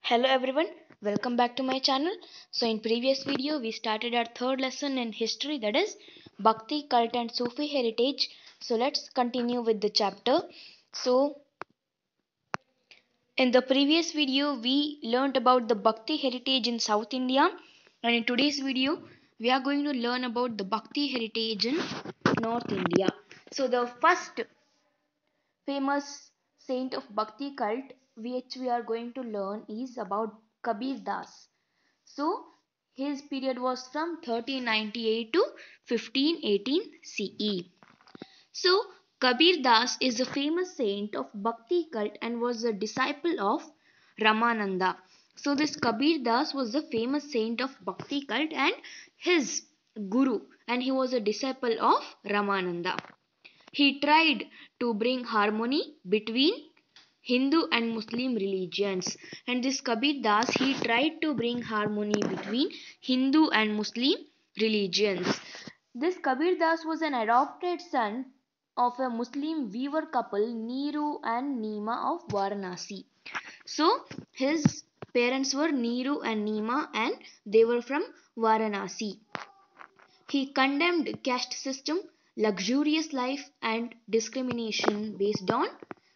Hello everyone, welcome back to my channel. So in previous video we started our third lesson in history, that is Bhakti, cult and Sufi heritage. So let's continue with the chapter. So in the previous video we learned about the Bhakti heritage in South India, and in today's video we are going to learn about the Bhakti heritage in North India. So the first famous saint of Bhakti cult which we are going to learn is about Kabir Das. So his period was from 1398 to 1518 CE. So Kabir Das is a famous saint of Bhakti cult and was a disciple of Ramananda. So this Kabir Das was a famous saint of Bhakti cult and his guru, and he was a disciple of Ramananda. He tried to bring harmony between Hindu and Muslim religions, and this Kabir Das, he tried to bring harmony between Hindu and Muslim religions. This Kabir Das was an adopted son of a Muslim weaver couple, Neeru and Neema of Varanasi. So his parents were Neeru and Neema and they were from Varanasi. He condemned caste system, luxurious life and discrimination based on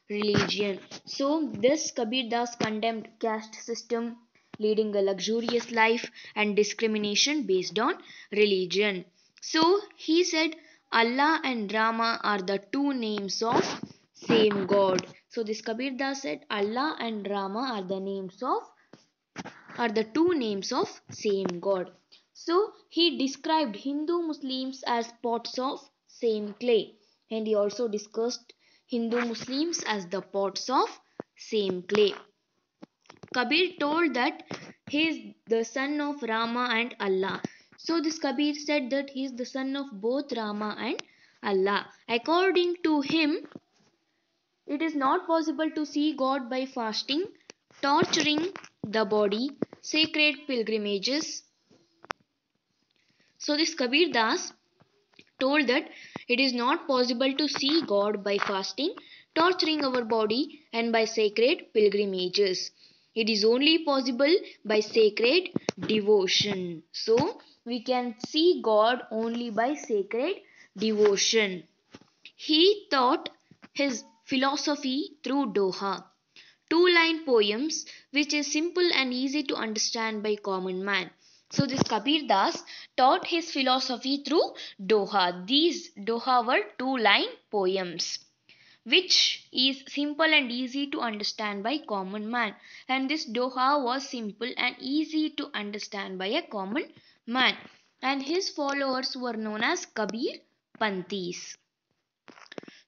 religion. So this Kabir Das condemned caste system, leading a luxurious life and discrimination based on religion. So he said Allah and Rama are the two names of same God. So this Kabir Das said Allah and Rama are the two names of same God. So he described Hindu Muslims as pots of same clay, and he also discussed Hindu Muslims as the pots of same clay. Kabir told that he is the son of Rama and Allah. So this Kabir said that he is the son of both Rama and Allah. According to him, it is not possible to see God by fasting, torturing the body, sacred pilgrimages. So this Kabir Das told that it is not possible to see God by fasting, torturing our body and by sacred pilgrimages. It is only possible by sacred devotion. So we can see God only by sacred devotion. He taught his philosophy through Doha, two-line poems which is simple and easy to understand by common man. So this Kabir Das taught his philosophy through Doha. These Doha were two-line poems which is simple and easy to understand by common man, and this Doha was simple and easy to understand by a common man, and his followers were known as Kabir Panthis.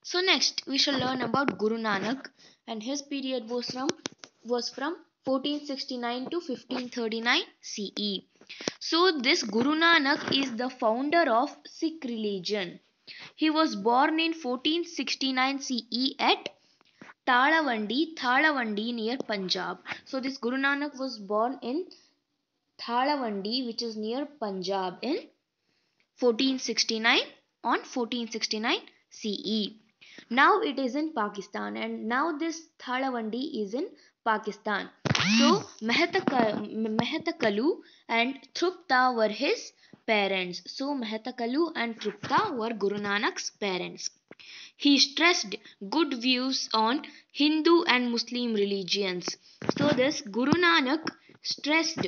So next we shall learn about Guru Nanak, and his period was from 1469 to 1539 CE. So this Guru Nanak is the founder of Sikh religion. He was born in 1469 CE at Thalavandi near Punjab. So this Guru Nanak was born in Thalavandi, which is near Punjab, in 1469 on 1469 CE. Now it is in Pakistan, and now this Thalavandi is in Pakistan. So Mehetakalu and Trupta were his parents. So Mehetakalu and Trupta were Guru Nanak's parents. He stressed good views on Hindu and Muslim religions. So this Guru Nanak stressed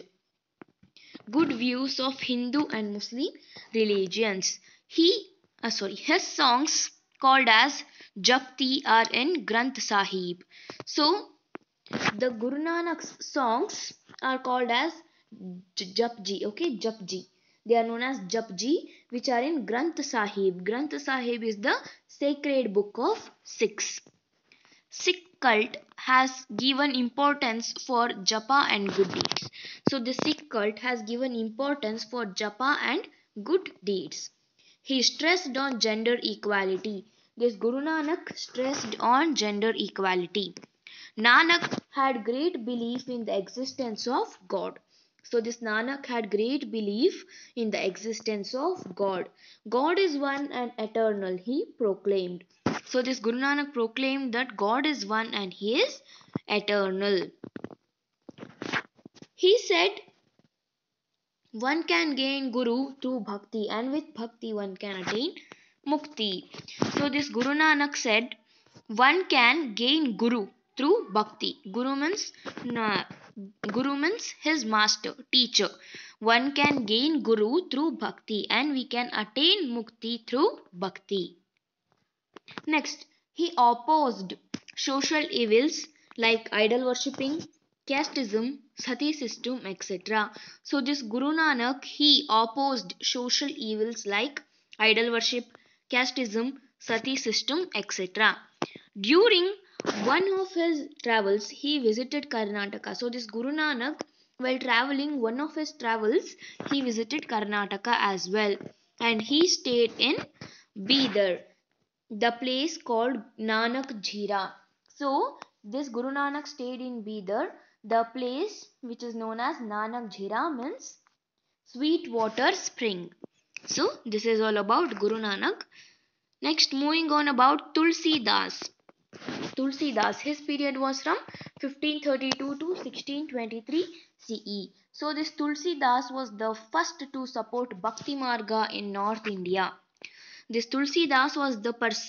good views of Hindu and Muslim religions. His songs called as Japti are in Granth Sahib. So the Guru Nanak's songs are called as Japji. Okay, Japji. They are known as Japji, which are in Granth Sahib. Granth Sahib is the sacred book of Sikhs. Sikh cult has given importance for japa and good deeds. So the Sikh cult has given importance for japa and good deeds. He stressed on gender equality. This Guru Nanak stressed on gender equality. Nanak had great belief in the existence of God. So this Nanak had great belief in the existence of God. God is one and eternal, he proclaimed. So this Guru Nanak proclaimed that God is one and he is eternal. He said one can gain Guru through bhakti, and with bhakti one can attain mukti. So this Guru Nanak said one can gain Guru through bhakti. Guru means his master, teacher. One can gain Guru through bhakti, and we can attain mukti through bhakti. Next, he opposed social evils like idol worshipping, casteism, sati system, etc. So this Guru Nanak, he opposed social evils like idol worship, casteism, sati system, etc. During one of his travels, he visited Karnataka. So this Guru Nanak, while traveling one of his travels, he visited Karnataka as well, and he stayed in Bidar, the place called Nanak Jhira. So this Guru Nanak stayed in Bidar. The place which is known as Nanak Jhira means sweet water spring. So this is all about Guru Nanak. Next, moving on about Tulsi Das. Tulsi Das, his period was from 1532 to 1623 CE. So this Tulsi Das was the first to support Bhakti Marga in North India. This Tulsi Das was the first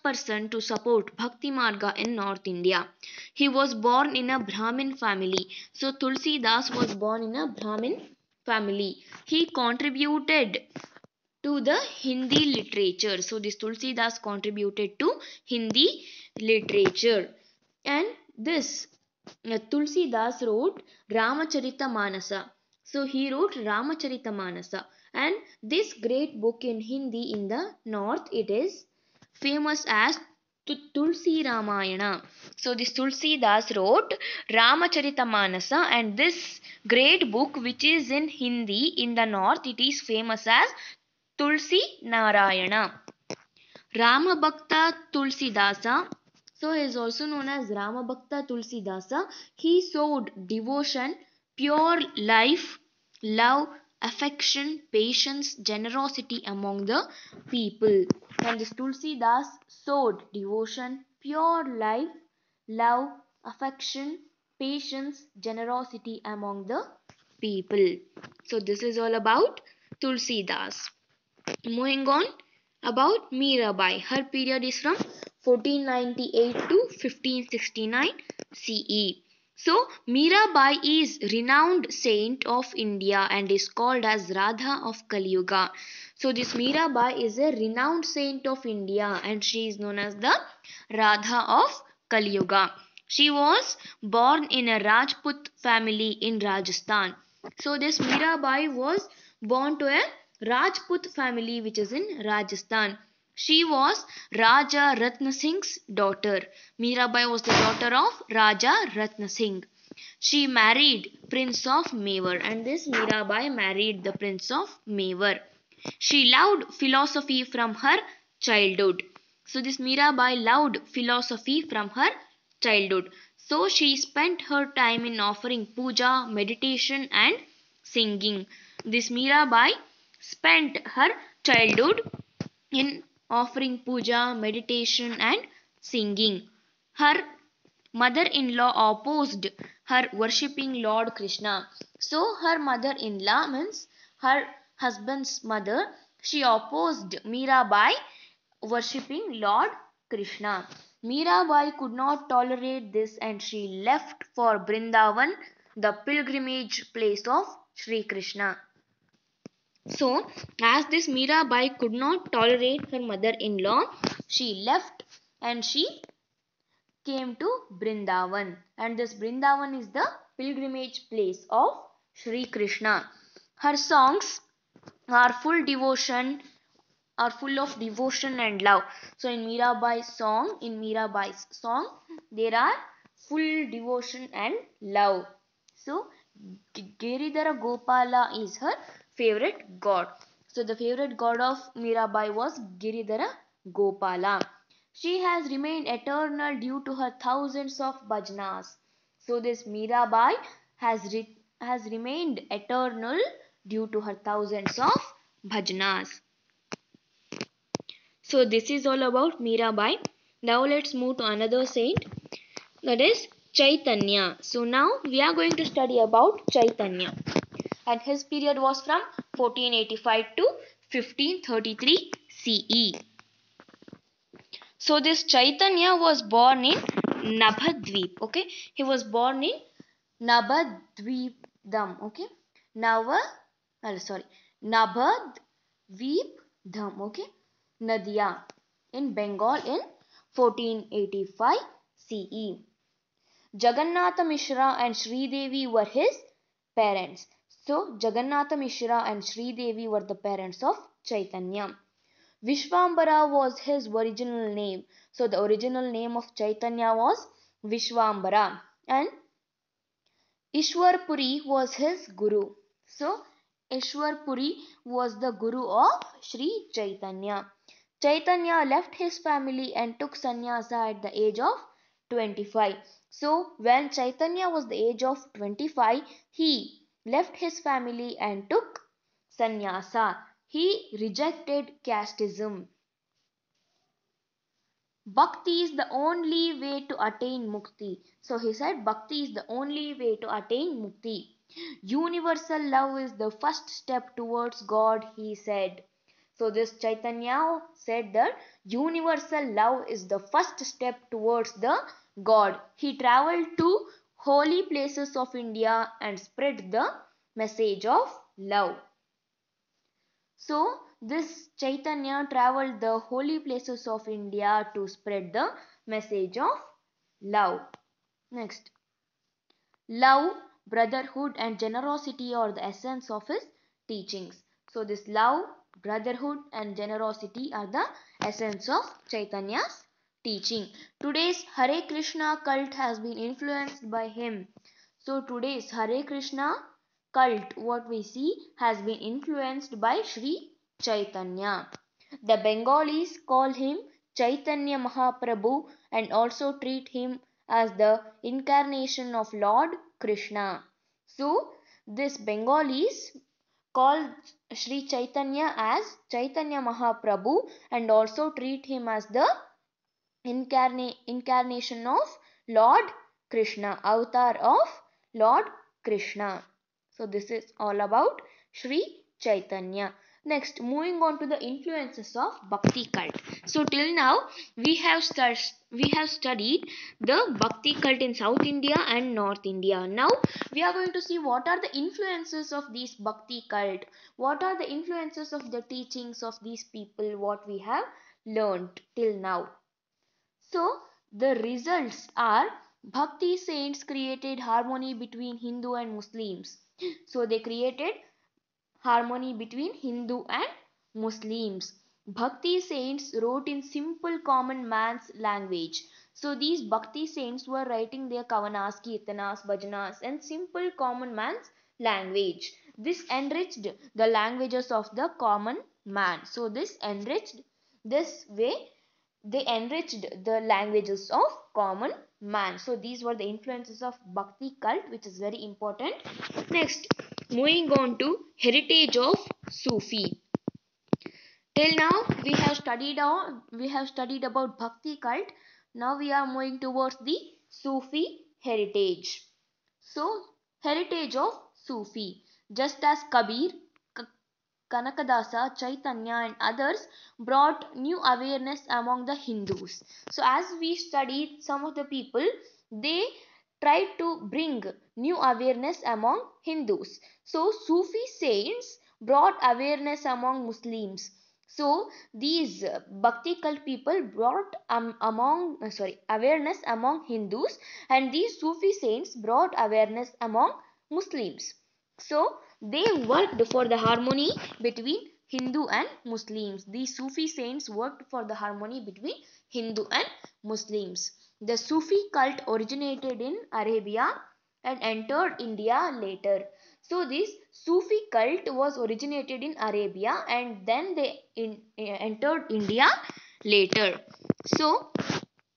person to support Bhakti Marga in North India. He was born in a Brahmin family. So Tulsi Das was born in a Brahmin family. He contributed to the Hindi literature. So this Tulsi Das contributed to Hindi literature. And this Tulsi Das wrote Ramacharita Manasa. So he wrote Ramacharita Manasa, and this great book in Hindi in the north, it is famous as Tulsi Ramayana. So this Tulsi Das wrote Ramacharita Manasa, and this great book which is in Hindi in the north, it is famous as Tulsi Narayana. Ramabhakta Tulsidasa, so he is also known as Ramabhakta Tulsidasa. He showed devotion, pure life, love, affection, patience, generosity among the people. And this Tulsidas showed devotion, pure life, love, affection, patience, generosity among the people. So this is all about Tulsidas. Moving on about Mirabai. Her period is from 1498 to 1569 CE. So Mirabai is renowned saint of India and is called as Radha of Kali Yuga. So this Mirabai is a renowned saint of India and she is known as the Radha of Kali Yuga. She was born in a Rajput family in Rajasthan. So this Mirabai was born to a Rajput family which is in Rajasthan. She was Raja Ratna Singh's daughter. Mirabai was the daughter of Raja Ratna Singh. She married Prince of Mewar, and this Mirabai married the Prince of Mewar. She loved philosophy from her childhood. So this Mirabai loved philosophy from her childhood. So she spent her time in offering puja, meditation and singing. This Mirabai spent her childhood in offering puja, meditation and singing. Her mother-in-law opposed her worshipping Lord Krishna. So her mother-in-law means her husband's mother. She opposed Mirabai worshipping Lord Krishna. Mirabai could not tolerate this and she left for Brindavan, the pilgrimage place of Sri Krishna. So, as this Mirabai could not tolerate her mother-in-law, she left and she came to Brindavan. And this Brindavan is the pilgrimage place of Sri Krishna. Her songs are full of devotion and love. So in Mirabai's song, there are full devotion and love. So Giridhara Gopala is her favorite god. So the favorite god of Mirabai was Giridhara Gopala. She has remained eternal due to her thousands of bhajanas. So this Mirabai has remained eternal due to her thousands of bhajanas. So this is all about Mirabai. Now let's move to another saint, that is Chaitanya. So now we are going to study about Chaitanya. And his period was from 1485 to 1533 CE. So this Chaitanya was born in Nabhadvip. Okay, he was born in Nabhadvipdam. Okay, Nabhadvipdam. Okay, Nadia in Bengal in 1485 CE. Jagannatha Mishra and Sri Devi were his parents. So Jagannatha Mishra and Sri Devi were the parents of Chaitanya. Vishwambara was his original name. So the original name of Chaitanya was Vishwambara, and Ishwarpuri was his guru. So Ishwarpuri was the guru of Sri Chaitanya. Chaitanya left his family and took sannyasa at the age of 25. So when Chaitanya was the age of 25, he left his family and took sannyasa. He rejected casteism. Bhakti is the only way to attain mukti. So he said bhakti is the only way to attain mukti. Universal love is the first step towards God, he said. So this Chaitanya said that universal love is the first step towards the God. He traveled to holy places of India and spread the message of love. So this Chaitanya traveled the holy places of India to spread the message of love. Next, love, brotherhood and generosity are the essence of his teachings. So this love, brotherhood and generosity are the essence of Chaitanya's teaching. Today's Hare Krishna cult has been influenced by him. So today's Hare Krishna cult, what we see, has been influenced by Sri Chaitanya. The Bengalis call him Chaitanya Mahaprabhu and also treat him as the incarnation of Lord Krishna. So this Bengalis call Sri Chaitanya as Chaitanya Mahaprabhu and also treat him as the incarnation of Lord Krishna, avatar of Lord Krishna. So this is all about Sri Chaitanya. Next, moving on to the influences of Bhakti cult. So till now we have studied the Bhakti cult in South India and North India. Now we are going to see what are the influences of these Bhakti cult. What are the influences of the teachings of these people, what we have learned till now. So the results are Bhakti saints created harmony between Hindu and Muslims. So they created harmony between Hindu and Muslims. Bhakti saints wrote in simple common man's language. So these Bhakti saints were writing their Kavanas, Kirtanas, Bhajanas in simple common man's language. This enriched the languages of the common man. So this way they enriched the languages of common man. So these were the influences of Bhakti cult, which is very important. Next, moving on to heritage of Sufi. Till now we have studied about Bhakti cult. Now we are moving towards the Sufi heritage. So heritage of Sufi, just as Kabir, Kanakadasa, Chaitanya and others brought new awareness among the Hindus. So as we studied some of the people, they tried to bring new awareness among Hindus. So Sufi saints brought awareness among Muslims. So these Bhakti cult people brought awareness among Hindus, and these Sufi saints brought awareness among Muslims. So they worked for the harmony between Hindu and Muslims. These Sufi saints worked for the harmony between Hindu and Muslims. The Sufi cult originated in Arabia and entered India later. So this Sufi cult was originated in Arabia and then they entered India later. So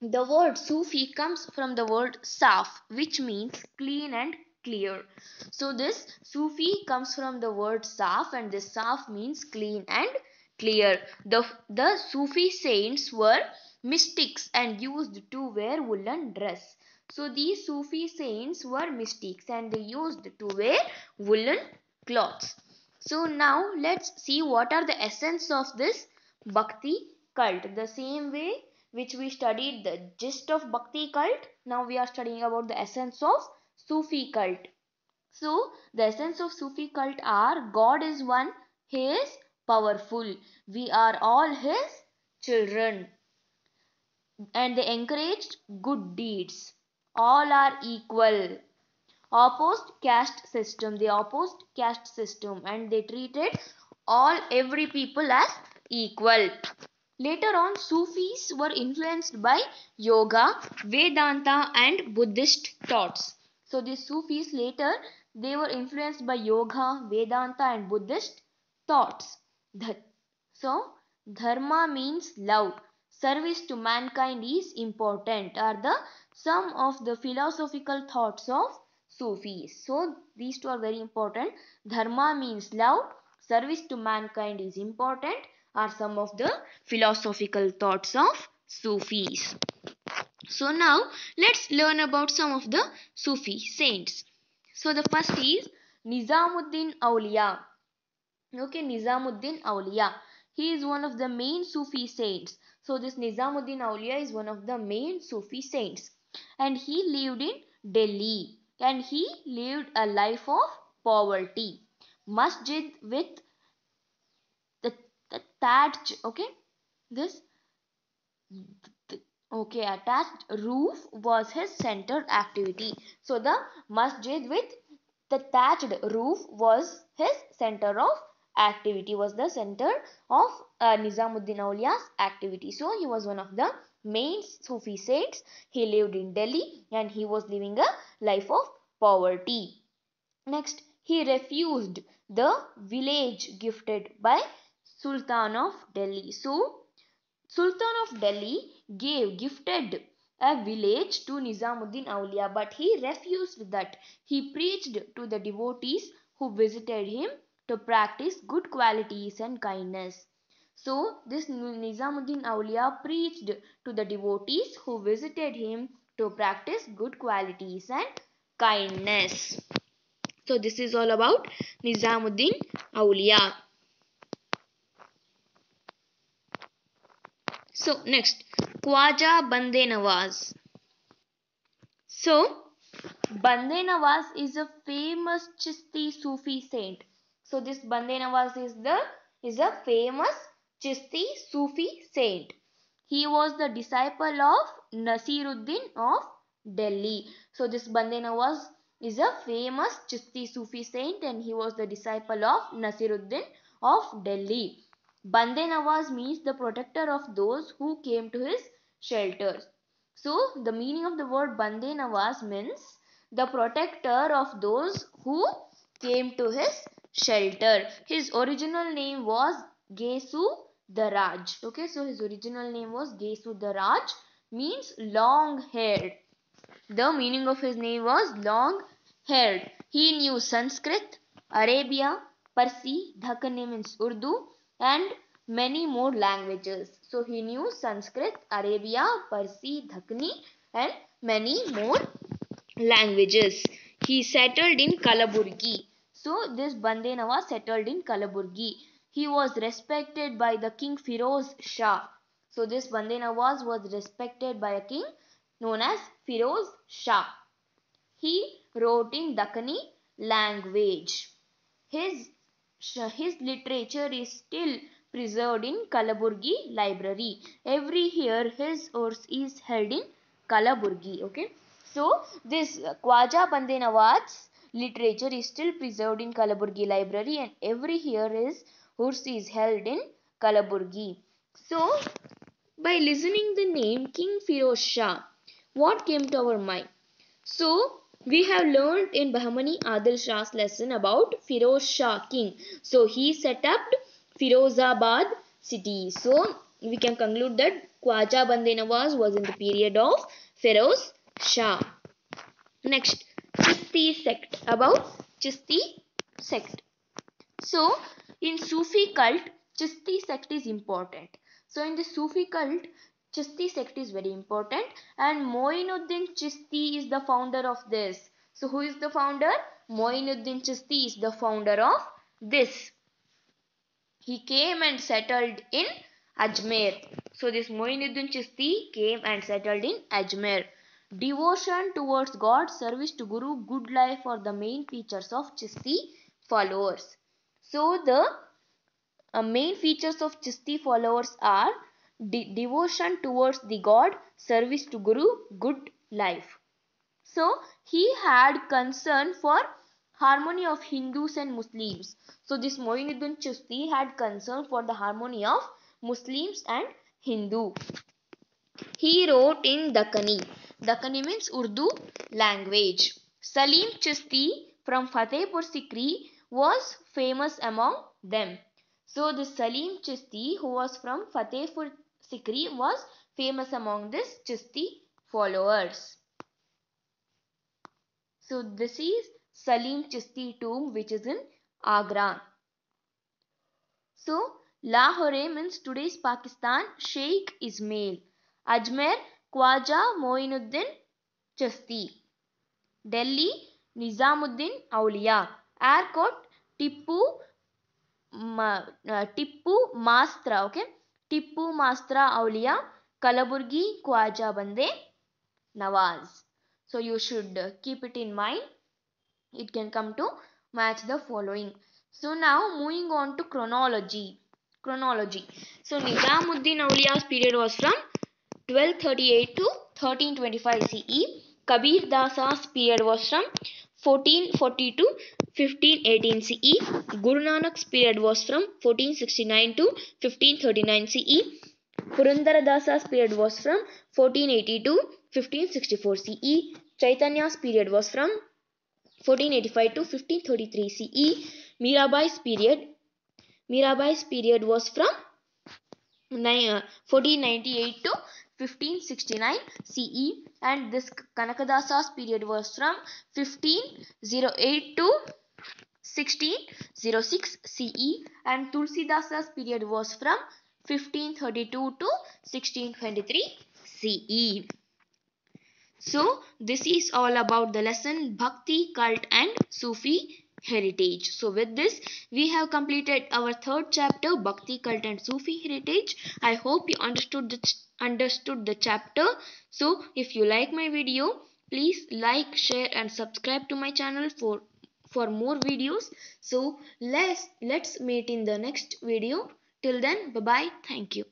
the word Sufi comes from the word Saf, which means clean and clear. So this Sufi comes from the word Saf, and this Saf means clean and clear. The Sufi saints were mystics and used to wear woolen dress. So these Sufi saints were mystics and they used to wear woolen cloths. So now let's see what are the essence of this Bhakti cult. The same way which we studied the gist of Bhakti cult, now we are studying about the essence of Sufi cult. So the essence of Sufi cult are God is one, He is powerful, we are all His children, and they encouraged good deeds. All are equal. Opposed caste system. They opposed caste system and they treated every people as equal. Later on, Sufis were influenced by yoga, Vedanta, and Buddhist thoughts. So these Sufis later they were influenced by yoga, Vedanta, and Buddhist thoughts. So dharma means love. Service to mankind is important are the some of the philosophical thoughts of Sufis. So these two are very important. Dharma means love. Service to mankind is important are some of the philosophical thoughts of Sufis. So now let's learn about some of the Sufi saints. So the first is Nizamuddin Auliya. Okay, Nizamuddin Auliya. He is one of the main Sufi saints. So this Nizamuddin Auliya is one of the main Sufi saints. And he lived in Delhi. And he lived a life of poverty. Masjid with the thatch, okay, this okay attached roof was his center activity. So the masjid with the thatched roof was his center of activity, was the center of Nizamuddin Auliya's activity. So he was one of the main Sufi saints. He lived in Delhi and he was living a life of poverty. Next, he refused the village gifted by Sultan of Delhi. So Sultan of Delhi gifted a village to Nizamuddin Auliya, but he refused that. He preached to the devotees who visited him to practice good qualities and kindness. So this Nizamuddin Auliya preached to the devotees who visited him to practice good qualities and kindness. So this is all about Nizamuddin Auliya. So next, Khwaja Bande Nawaz. So Bande Nawaz is a famous Chishti Sufi saint. So this Bande Nawaz is a famous Chishti Sufi saint. He was the disciple of Nasiruddin of Delhi. So this Bande Nawaz is a famous Chishti Sufi saint and he was the disciple of Nasiruddin of Delhi. Bande Nawaz means the protector of those who came to his shelters. So the meaning of the word Bande Nawaz means the protector of those who came to his shelter. His original name was Gesu Daraj. Okay, so his original name was Gesu Daraj, means long haired. The meaning of his name was long haired. He knew Sanskrit, Arabia, Parsi, Dhakkani means Urdu, and many more languages. So he knew Sanskrit, Arabia, Parsi, Dhakkani, and many more languages. He settled in Kalaburgi. So this Bande Nawaz settled in Kalaburgi. He was respected by the king Firoz Shah. So this Bande Nawaz was respected by a king known as Firoz Shah. He wrote in Dakkani language. His literature is still preserved in Kalaburgi library. Every year his Urs is held in Kalaburgi. Okay. So this Khwaja Bande Nawaz's literature is still preserved in Kalaburgi library and every year his Urs is held in Kalaburgi. So by listening the name King Firoz Shah, what came to our mind? So we have learned in Bahmani Adil Shah's lesson about Firoz Shah king. So he set up Firozabad city. So we can conclude that Khwaja Bande Nawaz was in the period of Firoz Shah. Next, Chisti sect. About Chisti sect. So in Sufi cult, Chisti sect is important. So in the Sufi cult, Chishti sect is very important, and Moinuddin Chishti is the founder of this. So who is the founder? Moinuddin Chishti is the founder of this. He came and settled in Ajmer. So this Moinuddin Chishti came and settled in Ajmer. Devotion towards God, service to Guru, good life are the main features of Chishti followers. So the main features of Chishti followers are devotion towards the God, service to Guru, good life. So he had concern for harmony of Hindus and Muslims. So this Moinuddin Chishti had concern for the harmony of Muslims and Hindu. He wrote in Dakkani. Dakkani means Urdu language. Salim Chishti from Fatehpur Sikri was famous among them. So the Salim Chishti, who was from Fatehpur Sikri, was famous among this Chishti followers. So this is Salim Chishti tomb, which is in Agra. So Lahore means today's Pakistan, Sheikh Ismail. Ajmer, Khwaja Moinuddin Chishti. Delhi, Nizamuddin Auliya. Airport, Tippu Mastra. Okay, Tippu Mastra Auliya. Kalaburgi, Khwaja Bande Nawaz. So you should keep it in mind. It can come to match the following. So now moving on to chronology. So Nizamuddin Auliya's period was from 1238 to 1325 CE. Kabir Dasa's period was from 1440 to 1518 CE. Guru Nanak's period was from 1469 to 1539 CE. Purandara Dasa's period was from 1480 to 1564 CE. Chaitanya's period was from 1485 to 1533 CE. Mirabai's period was from 1498 to 1569 CE, and this Kanakadasa's period was from 1508 to 1606 CE, and Tulsidasa's period was from 1532 to 1623 CE. So this is all about the lesson Bhakti, Cult and Sufi Heritage. So with this we have completed our third chapter, Bhakti, Cult and Sufi Heritage. I hope you understood the chapter. So if you like my video, please like, share and subscribe to my channel for more videos. So let's meet in the next video. Till then, bye bye. Thank you.